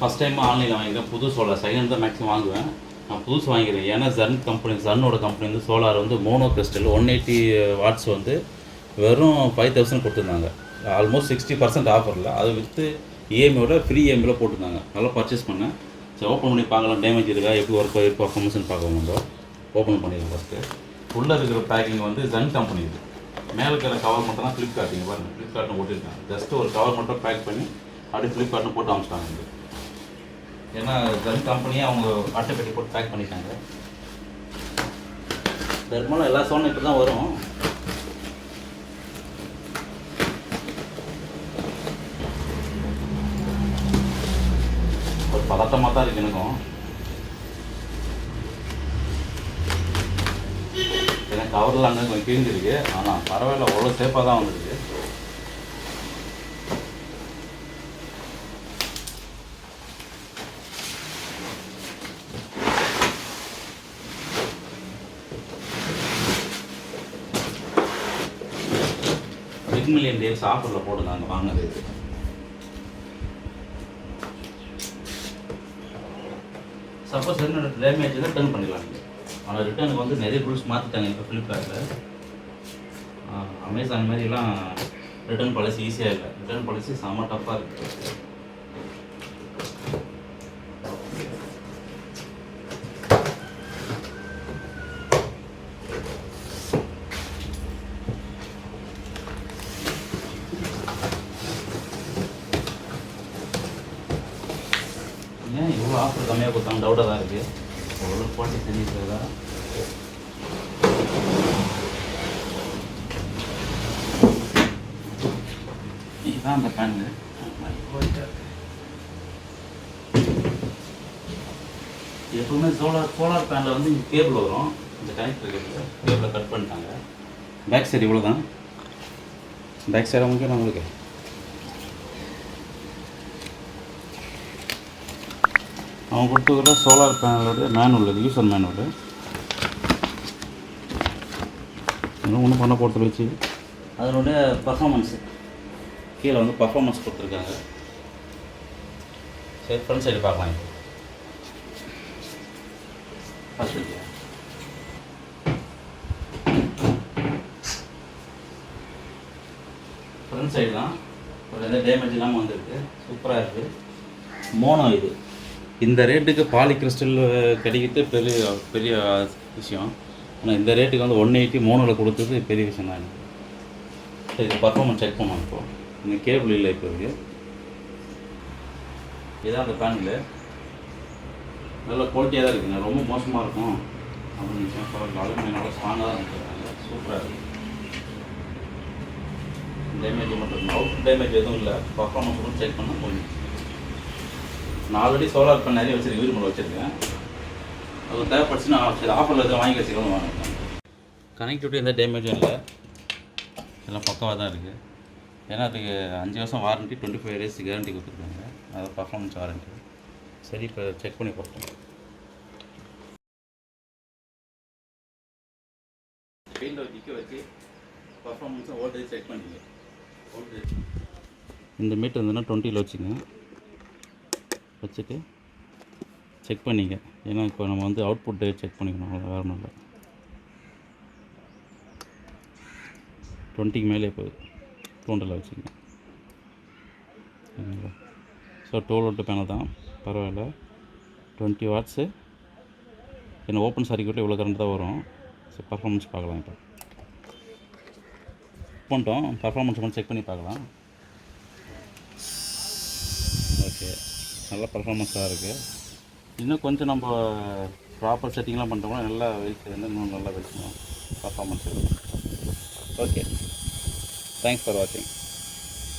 First time ஆன்லைனில் வாங்கிக்கிறேன். புது சோலார் செகண்ட் தான் மேக்ஸிமம் வாங்குவேன். நான் புதுசு வாங்கிக்கிறேன். ஏன்னா சன்னோட கம்பெனி வந்து சோலார் வந்து மோனோ கிறிஸ்டல் 180 வாட்ஸ் வந்து வெறும் 5000 கொடுத்துருந்தாங்க. ஆல்மோஸ்ட் 60% ஆஃபரில் அதை விற்று இஎம்ஐயோட ஃப்ரீ இஎம்ஐயில் போட்டுருந்தாங்க. நல்லா பர்ச்சேஸ் பண்ணேன். சரி, ஓப்பன் பண்ணி பார்க்கலாம், டேமேஜ் இருக்கா, எப்படி ஒர்க் பர்ஃபார்மன்ஸ்னு பார்க்க நம்ம ஓப்பன் பண்ணிடுவோம். ஃபஸ்ட்டு உள்ளே இருக்கிற பேக்கிங் வந்து ஜன் கம்பெனி இது. மேலே இருக்கிற கவர் மட்டும் தான் ஃப்ளிப்கார்ட்டிங்க பாருங்கள், ஃப்ளிப்கார்ட்னு போட்டிருக்காங்க. ஜஸ்ட்டு ஒரு கவர் மட்டும் பேக் பண்ணி அப்படியே ஃப்ளிப்கார்ட்னு போட்டு அனுப்பிச்சிட்டாங்க. ஏன்னா ஜன் கம்பெனியே அவங்க அட்டை பெட்டி போட்டு பேக் பண்ணிட்டாங்க. பெரும்பாலும் எல்லா சோனும் இப்படி தான் வரும். ஒரு பதட்டமாக தான் இருக்குது எனக்கும். ஏன்னா கவரில் அங்கே கொஞ்சம் கிழிஞ்சிருக்கு. ஆனால் பரவாயில்ல, அவ்வளோ சேஃபாக தான் வந்துருக்கு. $1 million ஆஃபரில் போட்டுருந்தாங்க வாங்கினது. சப்போஸ் என்ன டேமேஜ் தான் ரிட்டர்ன் பண்ணிடலாம். ஆனால் ரிட்டர்னுக்கு வந்து நிறைய ரூல்ஸ் மாற்றிட்டாங்க இப்போ ஃப்ளிப்கார்ட்டில். அமேசான் மாதிரிலாம் ரிட்டர்ன் பாலிசி ஈஸியாக இல்லை. ரிட்டர்ன் பாலிசி செம்ம டஃப்பாக இருக்குது. ஏன் இவ்வளோ ஆஃபர் கம்மியாக கொடுத்தாங்க டவுட்டாக தான் இருக்குது. எவ்வளோ குவாலிட்டி தெரிஞ்சுக்கிறதா. இதுதான் அந்த பேனு. எப்பவுமே சோலார் பேனில் வந்து இங்கே கேபிள் வரும். இந்த கனெக்டர் கேபிளை கட் பண்ணிட்டாங்க. பேக் சைடு இவ்வளோ தான். பேக் சைடு உங்களுக்கு நம்மளுக்கு அவங்க கொடுத்துக்கிற சோலார் பேனலோட மேனுவல், இது யூசர் மேனுவல். இன்னும் ஒன்றும் பண்ண போகிறத வச்சு அதனுடைய பர்ஃபார்மன்ஸு கீழே வந்து பர்ஃபார்மன்ஸ் கொடுத்துருக்காங்க. சரி, ஃப்ரண்ட் சைடு பார்க்கலாம். இப்போ ஃப்ரண்ட் சைடு தான் ஒரு எந்த டேமேஜ் இல்லாமல் வந்துருக்கு. சூப்பராக இருக்குது. மோனோ இது. இந்த ரேட்டுக்கு பாலி கிறிஸ்டல் கிடைக்கிறது பெரிய பெரிய விஷயம். ஆனால் இந்த ரேட்டுக்கு வந்து 180 மோனோவில் கொடுத்தது பெரிய விஷயம் தான் எனக்கு. சரி, இது பர்ஃபார்மன்ஸ் செக் பண்ணோம். இப்போது இந்த கேபிள் இல்லை. இப்போ இதுதான் அந்த பேனலு. நல்ல குவாலிட்டியாக தான் இருக்குங்க. ரொம்ப மோசமாக இருக்கும் அப்படின்னு விஷயம் சொல்ல. அலுமினியம் நல்லா ஸ்ட்ராங்காக தான் இருக்கிறாங்க. சூப்பராக இருக்குது. டேமேஜ் மட்டும் இல்லை, அவுட் டேமேஜ் எதுவும் இல்லை. பர்ஃபார்மன்ஸ் கூட செக் பண்ண கொஞ்சம். நான் ஆல்ரெடி சோலார் பேனல் நிறைய வச்சுருக்கேன், வீடு மூலம் வச்சுருக்கேன். அது தேவைப்படுச்சுன்னா சரி ஆஃபரில் எதுவும் வாங்கி வச்சுக்கலாம் வாங்கிட்டேன். கனெக்டிவிட்டி எந்த டேமேஜும் இல்லை, எல்லாம் பக்காவாக தான் இருக்குது. ஏன்னா அதுக்கு 5 வருஷம் வாரண்ட்டி, 25 years கேரண்டி கொடுத்துருக்காங்க. அது பர்ஃபார்மன்ஸ் வாரண்ட்டி. சரி, இப்போ செக் பண்ணி பார்த்தோம். ஃபீல்டில் நிற்க வச்சு பர்ஃபார்மன்ஸை வோல்டேஜ் செக் பண்ணிங்க. வோல்டேஜ் இந்த மீட்டர் இருந்ததுன்னா 20ல் வச்சுட்டு செக் பண்ணிங்க. ஏன்னா இப்போ நம்ம வந்து அவுட்புட்டு செக் பண்ணிக்கணும், அவ்வளோ வேறு ஒன்றும் இல்லை. 20க்கு மேலே போகுது. 200ல் வச்சுக்கங்க. சரிங்களா? ஸோ 12 வோல்ட் பேனல் தான், பரவாயில்ல. 20 வாட்ஸு. ஏன்னா ஓப்பன் சர்க்யூட்டில் இவ்வளோ கரண்ட் தான் வரும். ஸோ பர்ஃபார்மன்ஸ் பார்க்கலாம். இப்போ பண்ணிட்டோம், பர்ஃபார்மன்ஸ் கொஞ்சம் செக் பண்ணி பார்க்கலாம். ஓகே, நல்ல பர்ஃபார்மன்ஸாக இருக்குது. இன்னும் கொஞ்சம் நம்ம ப்ராப்பர் செட்டிங்லாம் பண்ணுறோம்னா நல்லா வெயிட் இன்னும் நல்லா வெயிட் பர்ஃபார்மன்ஸ் இருக்குது. ஓகே, தேங்க்ஸ் ஃபார் வாட்சிங்.